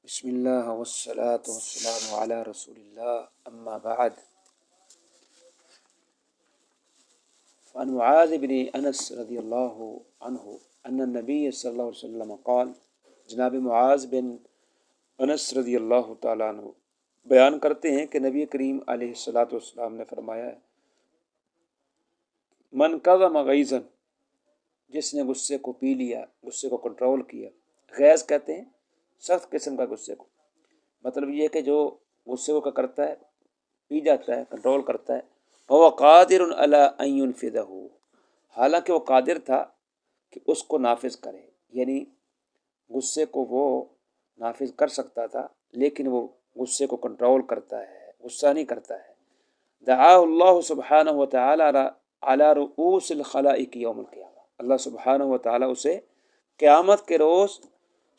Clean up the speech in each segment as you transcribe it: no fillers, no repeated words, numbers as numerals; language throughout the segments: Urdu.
بسم اللہ والصلاة والسلام علی رسول اللہ اما بعد فعن معاذ بن انس رضی اللہ عنہ ان النبی صلی اللہ علیہ وسلم قال، جناب معاذ بن انس رضی اللہ تعالیٰ عنہ بیان کرتے ہیں کہ نبی کریم علیہ الصلاۃ والسلام نے فرمایا ہے، من کظم غیظا، جس نے غصے کو پی لیا، غصے کو کنٹرول کیا۔ غیظ کہتے ہیں سخت قسم کا غصے کو، مطلب یہ کہ جو غصے کو کرتا ہے، پی جاتا ہے، کنٹرول کرتا ہے۔ وہ قادر علی ان ينفذہ، حالانکہ وہ قادر تھا کہ اس کو نافذ کرے، یعنی غصے کو وہ نافذ کر سکتا تھا لیکن وہ غصے کو کنٹرول کرتا ہے، غصہ نہیں کرتا ہے۔ دعا اللہ سبحانہ وتعالی علی رؤوس الخلائق یوم القیامہ، اللہ سبحانہ وتعالی اسے قیامت کے روز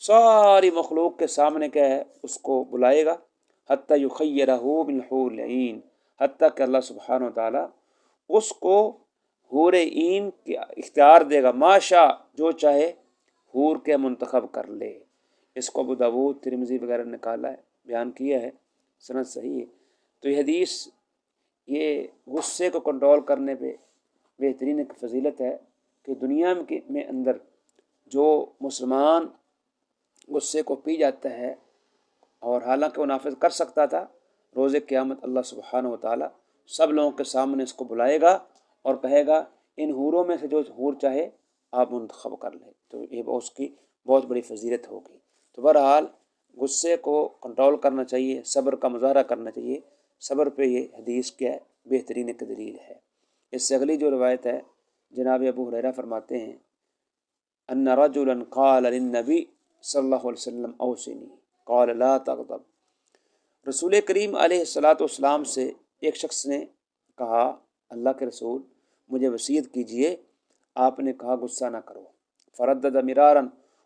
ساری مخلوق کے سامنے کیا ہے، اس کو بلائے گا، حتی یخیرہ من حور العین، حتیٰ کہ اللہ سبحانہ وتعالی اس کو حور عین کے اختیار دے گا، ما شاء، جو چاہے حور کے منتخب کر لے۔ اس کو ابو داؤد، ترمذی وغیرہ نے نکالا ہے، بیان کیا ہے، سند صحیح ہے۔ تو یہ حدیث یہ غصے کو کنٹرول کرنے پہ بہترین ایک فضیلت ہے کہ دنیا میں اندر جو مسلمان غصے کو پی جاتا ہے اور حالانکہ وہ نافذ کر سکتا تھا، روز قیامت اللہ سبحانہ وتعالی سب لوگوں کے سامنے اس کو بلائے گا اور کہے گا ان حوروں میں سے جو حور چاہے آپ منتخب کر لیں۔ تو یہ اس کی بہت بڑی فضیلت ہوگی۔ تو بہرحال غصے کو کنٹرول کرنا چاہیے، صبر کا مظاہرہ کرنا چاہیے۔ صبر پہ یہ حدیث کیا ہے، بہترین ایک دلیل ہے۔ اس سے اگلی جو روایت ہے، جناب ابو ہریرہ فرماتے ہیں، ان رجلا قال للنبی صلی اللہ علیہ وسلم اوصنی قال لا تغضب، رسول کریم علیہ الصلاۃ والسلام سے ایک شخص نے کہا، اللہ کے رسول مجھے وصیت کیجئے۔ آپ نے کہا غصہ نہ کرو۔ فردد مرارا،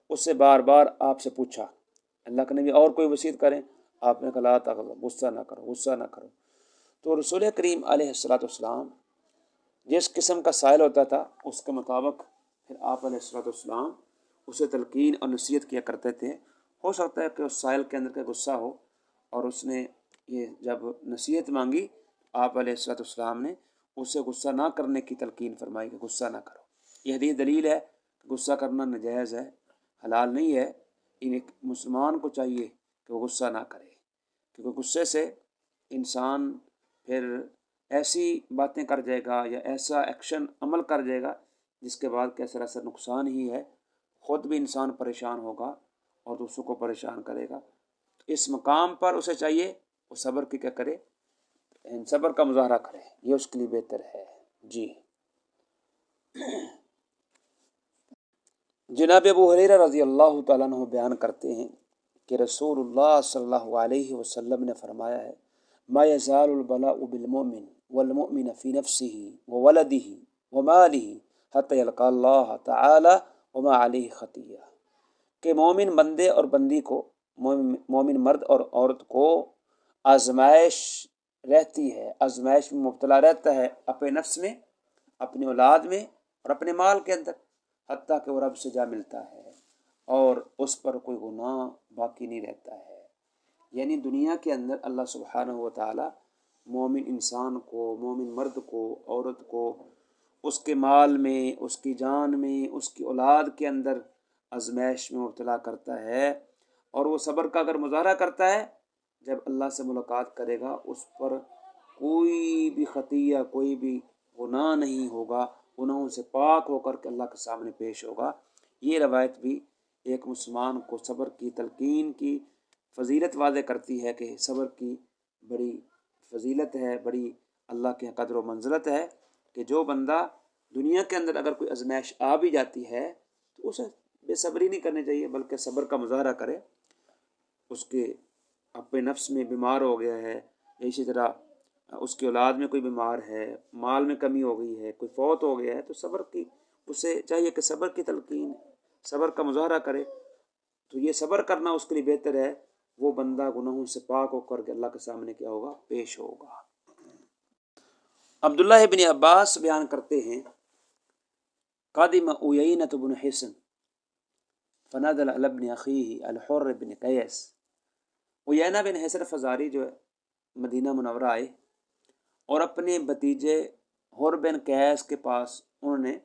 اس سے بار بار آپ سے پوچھا، اللہ کے نبی اور کوئی وصیت کریں؟ آپ نے کہا لا تغضب، غصہ نہ کرو، غصہ نہ کرو۔ تو رسول کریم علیہ الصلاۃ والسلام جس قسم کا سائل ہوتا تھا اس کے مطابق پھر آپ علیہ الصلاۃ والسلام اسے تلقین اور نصیحت کیا کرتے تھے۔ ہو سکتا ہے کہ اس سائل کے اندر کا غصہ ہو اور اس نے یہ جب نصیحت مانگی، آپ علیہ الصلاۃ والسلام نے اسے غصہ نہ کرنے کی تلقین فرمائی کہ غصہ نہ کرو۔ یہ حدیث دلیل ہے کہ غصہ کرنا ناجائز ہے، حلال نہیں ہے۔ ایک مسلمان کو چاہیے کہ وہ غصہ نہ کرے، کیونکہ غصے سے انسان پھر ایسی باتیں کر جائے گا یا ایسا ایکشن عمل کر جائے گا جس کے بعد کہ سراسر نقصان ہی ہے، خود بھی انسان پریشان ہوگا اور دوسروں کو پریشان کرے گا۔ اس مقام پر اسے چاہیے وہ صبر کی کیا کرے، صبر کا مظاہرہ کرے، یہ اس کے لیے بہتر ہے۔ جی، جناب ابو ہریرہ رضی اللہ تعالیٰ عنہ بیان کرتے ہیں کہ رسول اللہ صلی اللہ علیہ وسلم نے فرمایا ہے، ما یزال البلاء بالمؤمن والمؤمن فی نفسہ وولدہ ومالہ حتی یلقى اللہ تعالی وما علیہ خطیہ، کہ مومن بندے اور بندی کو، مومن مرد اور عورت کو آزمائش رہتی ہے، آزمائش میں مبتلا رہتا ہے، اپنے نفس میں، اپنی اولاد میں اور اپنے مال کے اندر، حتیٰ کہ وہ رب سے جا ملتا ہے اور اس پر کوئی گناہ باقی نہیں رہتا ہے۔ یعنی دنیا کے اندر اللہ سبحانہ وتعالی مومن انسان کو، مومن مرد کو، عورت کو، اس کے مال میں، اس کی جان میں، اس کی اولاد کے اندر آزمائش میں مبتلا کرتا ہے، اور وہ صبر کا اگر مظاہرہ کرتا ہے، جب اللہ سے ملاقات کرے گا اس پر کوئی بھی خطیہ، کوئی بھی گناہ نہیں ہوگا، گناہوں سے پاک ہو کر کے اللہ کے سامنے پیش ہوگا۔ یہ روایت بھی ایک مسلمان کو صبر کی تلقین کی فضیلت واضح کرتی ہے کہ صبر کی بڑی فضیلت ہے، بڑی اللہ کے قدر و منزلت ہے کہ جو بندہ دنیا کے اندر اگر کوئی آزمائش آ بھی جاتی ہے تو اسے بے صبری نہیں کرنی چاہیے بلکہ صبر کا مظاہرہ کرے۔ اس کے اپنے نفس میں بیمار ہو گیا ہے، اسی طرح اس کی اولاد میں کوئی بیمار ہے، مال میں کمی ہو گئی ہے، کوئی فوت ہو گیا ہے، تو صبر کی اسے چاہیے کہ صبر کی تلقین، صبر کا مظاہرہ کرے۔ تو یہ صبر کرنا اس کے لیے بہتر ہے، وہ بندہ گناہوں سے پاک ہو کر کے اللہ کے سامنے کیا ہوگا، پیش ہوگا۔ عبداللہ بن عباس بیان کرتے ہیں، قادم عیینۃ بن حصن فنادى على ابن اخیہ الحر بن قیس عیینہ بن حسن فزاری جو ہے مدینہ منورہ آئے اور اپنے بھتیجے حر بن قیس کے پاس انہوں نے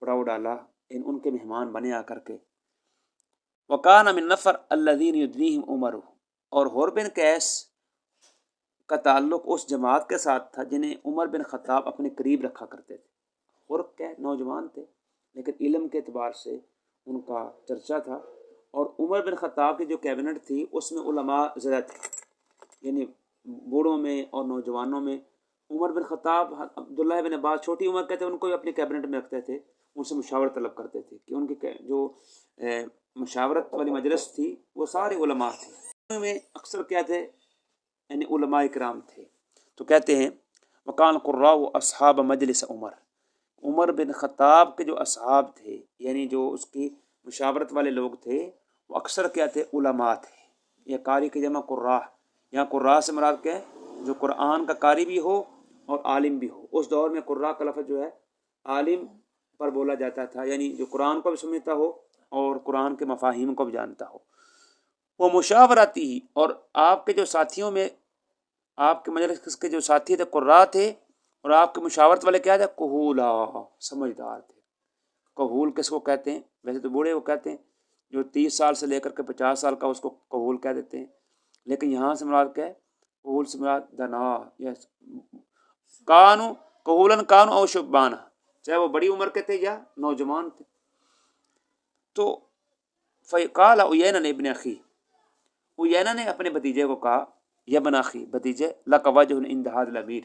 پڑاؤ ڈالا، ان کے مہمان بنے آ کر کے۔ وکان من نفر الذین یدنیہم عمر، اور حر بن قیس کا تعلق اس جماعت کے ساتھ تھا جنہیں عمر بن خطاب اپنے قریب رکھا کرتے تھے۔ حر کے نوجوان تھے لیکن علم کے اعتبار سے ان کا چرچا تھا، اور عمر بن خطاب کی جو کیبنٹ تھی اس میں علماء زیادہ تھے، یعنی بوڑھوں میں اور نوجوانوں میں۔ عمر بن خطاب عبداللہ بن عباس چھوٹی عمر کے تھے، ان کو بھی اپنی کیبنٹ میں رکھتے تھے، ان سے مشاورت طلب کرتے تھے کہ ان کی جو مشاورت والی مجلس تھی وہ سارے علماء تھے، ان میں اکثر کیا تھے، یعنی علماء کرام تھے۔ تو کہتے ہیں وکان قراء و اصحاب مجلس عمر بن خطاب کے جو اصحاب تھے، یعنی جو اس کی مشاورت والے لوگ تھے، وہ اکثر کیا تھے، علماء تھے۔ یا قاری کی جمع قراء، یہاں قراء سے مراد کیا ہے، جو قرآن کا قاری بھی ہو اور عالم بھی ہو۔ اس دور میں قراء کا لفظ جو ہے عالم پر بولا جاتا تھا، یعنی جو قرآن کو بھی سمجھتا ہو اور قرآن کے مفاہیم کو بھی جانتا ہو۔ وہ مشاورتی ہی، اور آپ کے جو ساتھیوں میں، آپ کے مجلس کے جو ساتھی تھے قراء تھے، اور آپ کے مشاورت والے کیا تھے، کہولا، سمجھدار تھے۔ کہول کس کو کہتے ہیں؟ ویسے تو بوڑھے کو کہتے ہیں، جو 30 سال سے لے کر کے 50 سال کا اس کو کہول کہہ دیتے ہیں، لیکن یہاں سے مراد کیا ہے، کہول سے مراد دنا، یا کانو کہولن کانو او شبانہ، چاہے وہ بڑی عمر کے تھے یا نوجوان تھے۔ تو فقال عیینہ نے ابن اخی، عیینہ نے اپنے بھتیجے کو کہا، یا ابن اخی، بھتیجے، لک وجہ عند ھذا الامیر،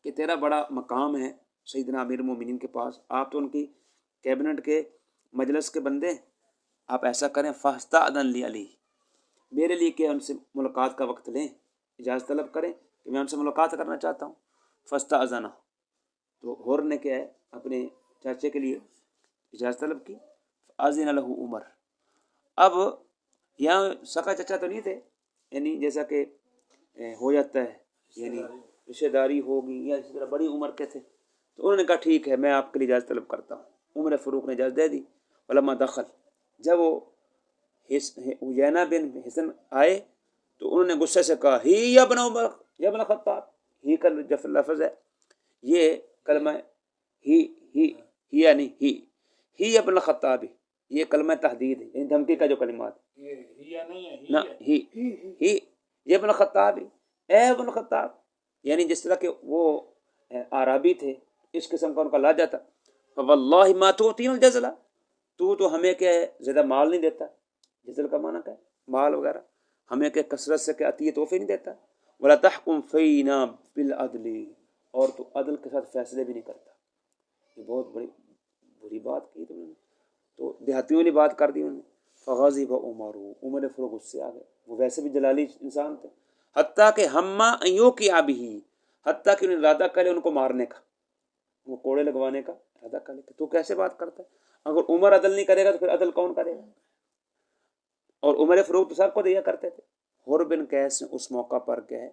کہ تیرا بڑا مقام ہے سیدنا امیر المومنین کے پاس، آپ تو ان کی کیبنٹ کے مجلس کے بندے، آپ ایسا کریں، فاستأذن لی علی، میرے لیے کہ ان سے ملاقات کا وقت لیں، اجازت طلب کریں کہ میں ان سے ملاقات کرنا چاہتا ہوں۔ فاستأذن، تو حر نے کیا ہے، اپنے چاچے کے لیے اجازت طلب کی۔ اذن لہ عمر، اب یہاں سکا چچا تو نہیں تھے، یعنی جیسا کہ ہو جاتا ہے، یعنی رشتہ داری ہوگی یا اسی طرح بڑی عمر کے تھے، تو انہوں نے کہا ٹھیک ہے میں آپ کے لیے اجازت طلب کرتا ہوں۔ عمر فاروق نے اجازت دے دی۔ ولما دخل، جب وہ عیینہ بن حسن آئے تو انہوں نے غصے سے کہا، ہی یا ابن عمر یا ابن خطاب، ہی کا جف لفظ ہے، یہ کلمہ ہی یعنی ہی ابن خطاب، یہ کلمہ تحدید ہے، یعنی دھمکی کا جو کلمات، نہ ہی یہ ابن خطاب، اے ابن خطاب، یعنی جس طرح کہ وہ عربی تھے، اس قسم کا ان کا لہجہ تھا۔ فواللہ ما تعطینا الجزلہ، تو ہمیں کیا ہے، زیادہ مال نہیں دیتا، جزل کا معنی کیا ہے، مال وغیرہ، ہمیں کہ کثرت سے کہ عطیہ تحفے نہیں دیتا۔ ولا تحکم فینا بالعدل، اور تو عدل کے ساتھ فیصلے بھی نہیں کرتا۔ یہ بہت بری بات کی تم نے، تو دیہاتیوں نے بات کر دی انہوں نے۔ فغضب عمر، عمر فاروق غصے آ گئے، وہ ویسے بھی جلالی انسان تھے، حتیٰ کہ ہما ایوں کی آبی، حتیٰ کہ انہیں ارادہ کرے ان کو مارنے کا، وہ کوڑے لگوانے کا ارادہ کرے کہ تو کیسے بات کرتا ہے، اگر عمر عدل نہیں کرے گا تو پھر عدل کون کرے گا؟ اور عمر فاروق تو سب کو دیا کرتے تھے۔ حر بن قیس نے اس موقع پر کیا ہے،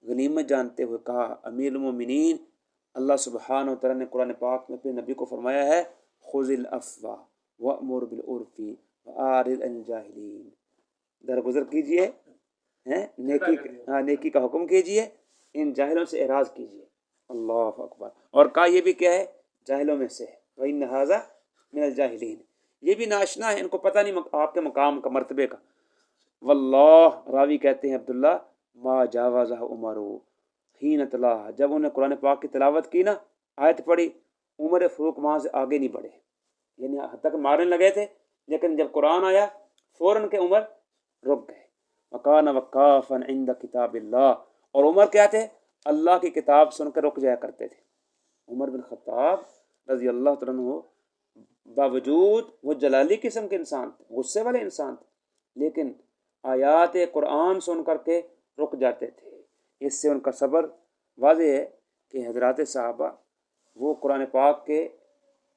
غنیمت جانتے ہوئے کہا، امیر المومنین، اللہ سبحانہ و تعالیٰ نے قرآن پاک میں اپنے نبی کو فرمایا ہے، خذ العفو وامر بالعرف واعرض عن الجاہلین، درگزر کیجئے، نیکی کا حکم کیجئے، ان جاہلوں سے اعراض کیجئے۔ اللہ اکبر، اور کہا یہ بھی کیا ہے، جاہلوں میں سے ہے، وَإِنَّ هَذَا مِنَ الْجَاهِلِينَ، یہ بھی ناشنا ہے، ان کو پتہ نہیں آپ کے مقام کا، مرتبے کا۔ واللہ، راوی کہتے ہیں عبداللہ، ما جاوزہ عمر حین تلاہ، جب انہیں قرآن پاک کی تلاوت کی نا، آیت پڑھی، عمر فاروق وہاں سے آگے نہیں بڑھے، یعنی حتیٰ کہ مارنے لگے تھے، لیکن جب قرآن آیا فوراً کے عمر رک گئے۔ وکان وقافا عند کتاب اللہ، اور عمر کیا تھے، اللہ کی کتاب سن کر رک جایا کرتے تھے۔ عمر بن خطاب رضی اللہ تعالیٰ عنہ، باوجود وہ جلالی قسم کے انسان تھے، غصے والے انسان تھے، لیکن آیات قرآن سن کر کے رک جاتے تھے۔ اس سے ان کا صبر واضح ہے کہ حضرات صحابہ وہ قرآن پاک کے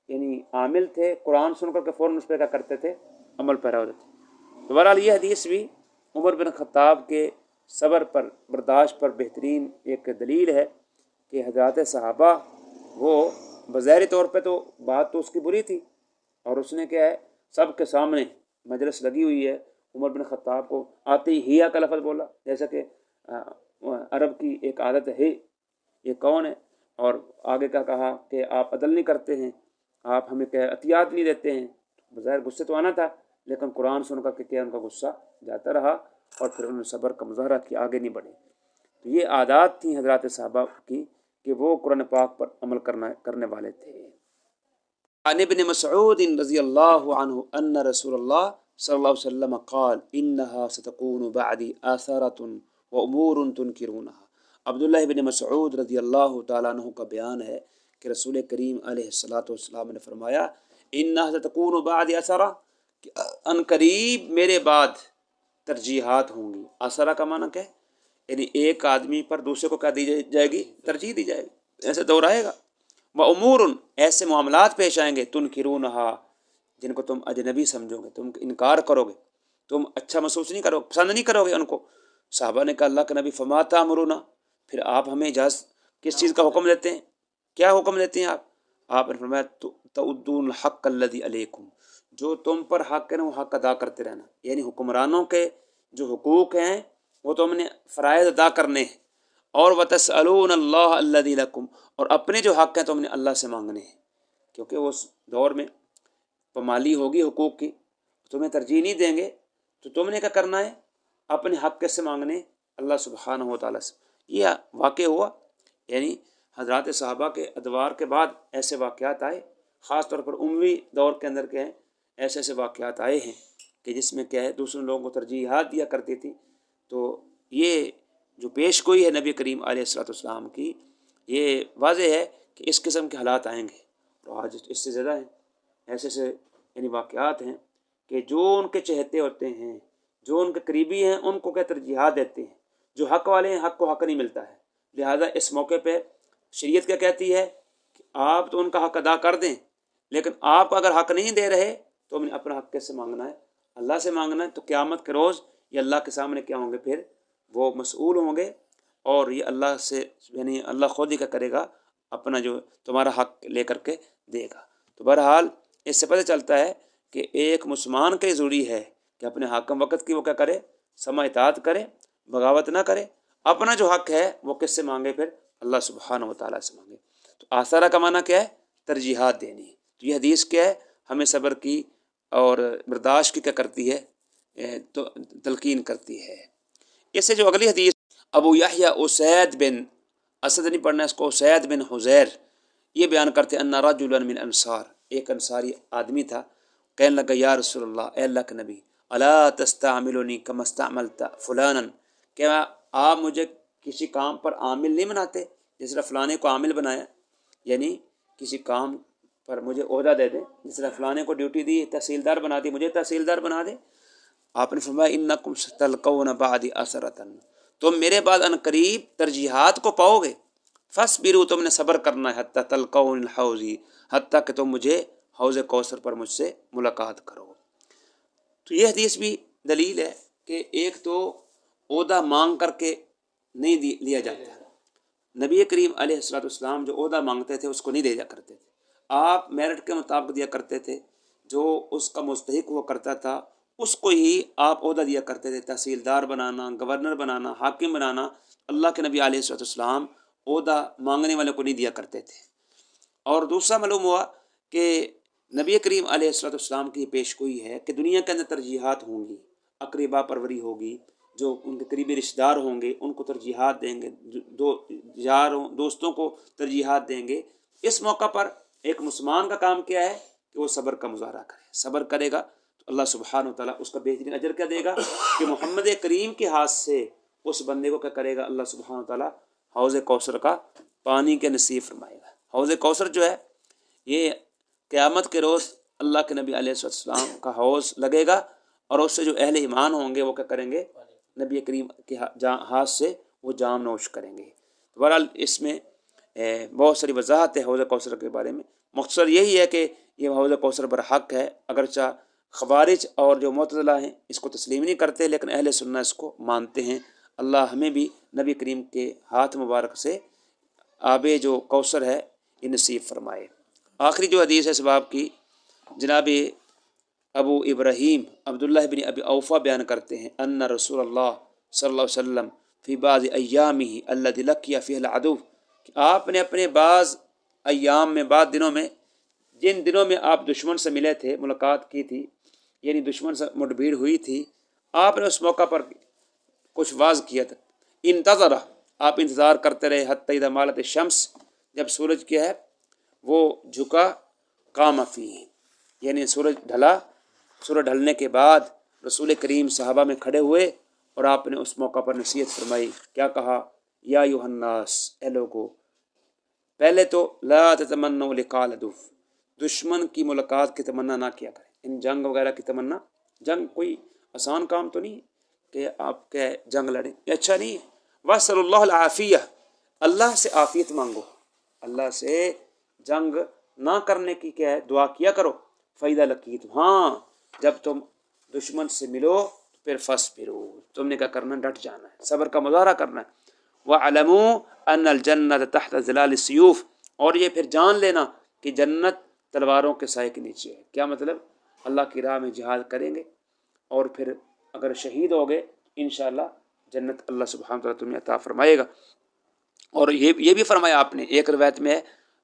یعنی عامل تھے، قرآن سن کر کے فوراً اس پہ کیا کرتے تھے، عمل پیرا ہوتے تھے۔ تو بہرحال یہ حدیث بھی عمر بن خطاب کے صبر پر، برداشت پر بہترین ایک دلیل ہے کہ حضرات صحابہ وہ بظاہری طور پہ تو بات تو اس کی بری تھی، اور اس نے کیا ہے، سب کے سامنے مجلس لگی ہوئی ہے، عمر بن خطاب کو آتے ہی ہیا کا لفظ بولا، جیسا کہ عرب کی ایک عادت ہے، یہ کون ہے، اور آگے کا کہا کہ آپ عدل نہیں کرتے ہیں، آپ ہمیں عطیات نہیں دیتے ہیں۔ بظاہر غصے تو آنا تھا، لیکن قرآن سن کر کے کیا ان کا غصہ جاتا رہا، اور پھر انہوں نے صبر کا مظاہرہ کیا، آگے نہیں بڑھے۔ تو یہ عادات تھیں حضرات صحابہ کی کہ وہ قرآن پاک پر عمل کرنے والے تھے۔ عن ابن مسعود رضی اللہ عنہ ان رسول اللہ صلی اللہ علیہ وسلم قال انها ستكون بعدی آثارۃ وامور تنکرونها۔ عبداللہ ابن مسعود رضی اللہ تعالیٰ عنہ کا بیان ہے کہ رسول کریم علیہ الصلوۃ والسلام نے فرمایا انها ستكون بعدی آثارۃ، ان قریب میرے بعد ترجیحات ہوں گی۔ آثارہ کا معنی کیا ہے؟ یعنی ایک آدمی پر دوسرے کو کیا دی جائے گی؟ ترجیح دی جائے گی، ایسے دور آئے گا۔ وامور، ایسے معاملات پیش آئیں گے تنکرونہا، جن کو تم اجنبی سمجھو گے، تم انکار کرو گے، تم اچھا محسوس نہیں کرو، پسند نہیں کرو گے ان کو۔ صحابہ نے کہا اللہ کے نبی فما تامرون، پھر آپ ہمیں اجازت کس چیز کا حکم دیتے ہیں؟ کیا حکم دیتے ہیں آپ نے فرمایا تعدون الحق الذی علیکم، جو تم پر حق ہے نا وہ حق ادا کرتے رہنا، یعنی حکمرانوں کے جو حقوق ہیں وہ تو ہم نے فرائض ادا کرنے ہیں، اور وتسألون اللہ الذی لکم، اور اپنے جو حق ہیں تو ہم نے اللہ سے مانگنے ہیں، کیونکہ اس دور میں پامالی ہوگی حقوق کی، تمہیں ترجیح نہیں دیں گے تو تم نے کیا کرنا ہے؟ اپنے حق کیسے مانگنے؟ اللہ سبحانہ و تعالیٰ سے۔ یہ واقع ہوا، یعنی حضرات صحابہ کے ادوار کے بعد ایسے واقعات آئے، خاص طور پر اموی دور کے اندر کے ہیں ایسے ایسے واقعات آئے ہیں کہ جس میں کیا ہے دوسرے لوگوں کو ترجیحات دیا کرتی تھی۔ تو یہ جو پیش گوئی ہے نبی کریم علیہ الصلوۃ والسلام کی، یہ واضح ہے کہ اس قسم کے حالات آئیں گے، اور آج اس سے زیادہ ہیں، ایسے ایسے یعنی واقعات ہیں کہ جو ان کے چہتے ہوتے ہیں، جو ان کے قریبی ہیں، ان کو کیا ترجیحات دیتے ہیں، جو حق والے ہیں حق کو حق نہیں ملتا ہے۔ لہذا اس موقع پہ شریعت کیا کہتی ہے کہ آپ تو ان کا حق ادا کر دیں، لیکن آپ اگر حق نہیں دے رہے تو ہم نے اپنا حق کیسے مانگنا ہے؟ اللہ سے مانگنا ہے۔ تو قیامت کے روز یہ اللہ کے سامنے کیا ہوں گے؟ پھر وہ مسئول ہوں گے، اور یہ اللہ سے یعنی اللہ خود ہی کیا کرے گا؟ اپنا جو تمہارا حق لے کر کے دے گا۔ تو بہرحال اس سے پتہ چلتا ہے کہ ایک مسلمان کے ضروری ہے کہ اپنے حاکم وقت کی وہ کیا کرے؟ سماع اطاعت کرے، بغاوت نہ کرے، اپنا جو حق ہے وہ کس سے مانگے؟ پھر اللہ سبحانہ و تعالیٰ سے مانگے۔ تو آثارہ کا معنی کیا ہے؟ ترجیحات دینی۔ تو یہ حدیث کیا ہے؟ ہمیں صبر کی اور برداشت کی کیا کرتی ہے؟ تو تلقین کرتی ہے۔ اس سے جو اگلی حدیث ابو یحییٰ اسید بن اسد نہیں پڑھنا اس کو، اسید بن حذیر، یہ بیان کرتے ان رجلا من انصار، ایک انصاری آدمی تھا، کہنے لگا یا رسول اللہ، اے اللہ کے نبی، الا تستعملنی کما استعملت فلانا، کیا آپ مجھے کسی کام پر عامل نہیں بناتے جس طرح فلانے کو عامل بنایا؟ یعنی کسی کام پر مجھے عہدہ دے دیں، جس طرح فلانے کو ڈیوٹی دی، تحصیلدار بنا دی، مجھے تحصیلدار بنا دے۔ آپ نے فرمایا انکم ستلقون بعدی اثرۃ، تم میرے بعد ان قریب ترجیحات کو پاؤ گے، فاصبروا، تم نے صبر کرنا ہے، حتی تلقون الحوضی، حتیٰ کہ تم مجھے حوض کوثر پر مجھ سے ملاقات کرو۔ تو یہ حدیث بھی دلیل ہے کہ ایک تو عہدہ مانگ کر کے نہیں لیا جاتا، نبی کریم علیہ الصلوۃ والسلام جو عہدہ مانگتے تھے اس کو نہیں دیا کرتے تھے، آپ میرٹ کے مطابق دیا کرتے تھے، جو اس کا مستحق ہوا کرتا تھا اس کو ہی آپ عہدہ دیا کرتے تھے۔ تحصیلدار بنانا، گورنر بنانا، حاکم بنانا، اللہ کے نبی علیہ الصلوۃ والسلام عہدہ مانگنے والے کو نہیں دیا کرتے تھے۔ اور دوسرا معلوم ہوا کہ نبی کریم علیہ الصلوۃ والسلام کی پیش گوئی ہے کہ دنیا کے اندر ترجیحات ہوں گی، اقربا پروری ہوگی، جو ان کے قریبی رشتہ دار ہوں گے ان کو ترجیحات دیں گے، یاروں دوستوں کو ترجیحات دیں گے۔ اس موقع پر ایک مسلمان کا کام کیا ہے کہ وہ صبر کا مظاہرہ کرے، صبر کرے گا تو اللہ سبحانہ و تعالیٰ اس کا بہترین اجر کیا دے گا کہ محمد کریم کے ہاتھ سے اس بندے کو کیا کرے گا؟ اللہ سبحانہ و تعالیٰ حوض کوثر کا پانی کے نصیب فرمائے گا۔ حوض کوثر جو ہے یہ قیامت کے روز اللہ کے نبی علیہ السلام کا حوض لگے گا، اور اس سے جو اہل ایمان ہوں گے وہ کیا کریں گے؟ نبی کریم کے ہاتھ سے وہ جام نوش کریں گے۔ بہرحال اس میں بہت ساری وضاحت ہے حوض کوثر کے بارے میں، مختصر یہی ہے کہ یہ حوض کوثر برحق ہے، اگرچہ خوارج اور جو معتزلہ ہیں اس کو تسلیم نہیں کرتے، لیکن اہل سنت اس کو مانتے ہیں۔ اللہ ہمیں بھی نبی کریم کے ہاتھ مبارک سے آب جو کوثر ہے یہ نصیب فرمائے۔ آخری جو حدیث ہے اس باب کی، جناب ابو ابراہیم عبداللہ بن ابی اوفا بیان کرتے ہیں ان رسول اللہ صلی اللہ علیہ وسلم فی بعض ایامہ الذی لقی فیہ العدو، کہ آپ نے اپنے بعض ایام میں، بعض دنوں میں، جن دنوں میں آپ دشمن سے ملے تھے، ملاقات کی تھی، یعنی دشمن سے مٹبھیڑ ہوئی تھی، آپ نے اس موقع پر کچھ واز کیا تھا۔ انتظر، آپ انتظار کرتے رہے، حتی اذا مالت الشمس، جب سورج کیا ہے وہ جھکا، قام فیہ، یعنی سورج ڈھلا، سورج ڈھلنے کے بعد رسول کریم صحابہ میں کھڑے ہوئے اور آپ نے اس موقع پر نصیحت فرمائی۔ کیا کہا؟ یا ایھا الناس، اے لوگو، پہلے تو لا تتمنوا لقاء العدو، دشمن کی ملاقات کی تمنا نہ کیا کریں، ان جنگ وغیرہ کی تمنا، جنگ کوئی آسان کام تو نہیں کہ آپ کے جنگ لڑیں، یہ اچھا نہیں ہے۔ واسأل اللہ العافیہ، اللہ سے عافیت مانگو، اللہ سے جنگ نہ کرنے کی کیا ہے دعا کیا کرو۔ فَإِذَا لَقِيتُمْ، ہاں جب تم دشمن سے ملو تو پھر فَاصْبِرُوا، تم نے کیا کرنا ہے؟ ڈٹ جانا ہے، صبر کا مظاہرہ کرنا ہے۔ وَاعْلَمُوا أَنَّ الْجَنَّةَ تَحْتَ ظِلَالِ السُّيُوفِ، اور یہ پھر جان لینا کہ جنت تلواروں کے سائے کے نیچے ہے۔ کیا مطلب؟ اللہ کی راہ میں جہاد کریں گے اور پھر اگر شہید ہو گئے انشاءاللہ جنت اللہ سبحانہ وتعالیٰ تمہیں عطا فرمائے گا۔ اور یہ بھی فرمایا آپ نے، ایک روایت میں ہے،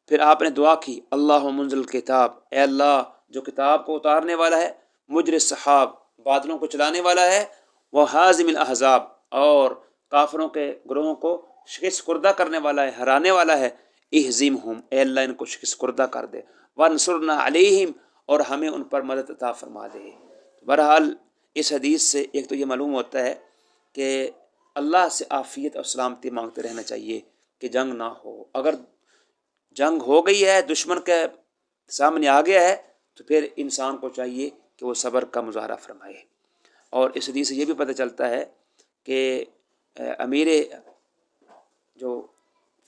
پھر آپ نے دعا کی، اللہ منزل الکتاب، اے اللہ جو کتاب کو اتارنے والا ہے، مجری السحاب، بادلوں کو چلانے والا ہے، وہ حازم الاحزاب، اور کافروں کے گروہوں کو شکست خوردہ کرنے والا ہے، ہرانے والا ہے، اہزمہم، اے اللہ ان کو شکست خوردہ کر دے، وانصرنا علیہم، اور ہمیں ان پر مدد عطا فرما دے۔ بہرحال اس حدیث سے ایک تو یہ معلوم ہوتا ہے کہ اللہ سے عافیت اور سلامتی مانگتے رہنا چاہیے کہ جنگ نہ ہو۔ اگر جنگ ہو گئی ہے، دشمن کے سامنے آ گیا ہے، تو پھر انسان کو چاہیے کہ وہ صبر کا مظاہرہ فرمائے۔ اور اس حدیث سے یہ بھی پتہ چلتا ہے کہ امیر جو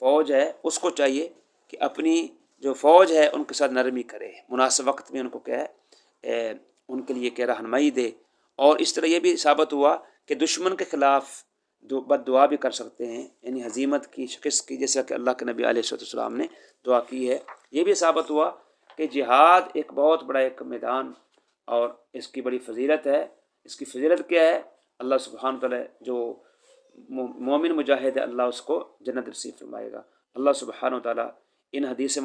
فوج ہے اس کو چاہیے کہ اپنی جو فوج ہے ان کے ساتھ نرمی کرے، مناسب وقت میں ان کو کیا ہے ان کے لیے کیا رہنمائی دے۔ اور اس طرح یہ بھی ثابت ہوا کہ دشمن کے خلاف بد دعا بھی کر سکتے ہیں، یعنی ہزیمت کی، شکست کی، جیسا کہ اللہ کے نبی علیہ السلام نے دعا کی ہے۔ یہ بھی ثابت ہوا کہ جہاد ایک بہت بڑا ایک میدان اور اس کی بڑی فضیلت ہے۔ اس کی فضیلت کیا ہے؟ اللہ سبحانہ تعالیٰ جو مومن مجاہد ہے اللہ اس کو جنت نصیب فرمائے گا۔ اللہ سبحانہ تعالیٰ ان حدیث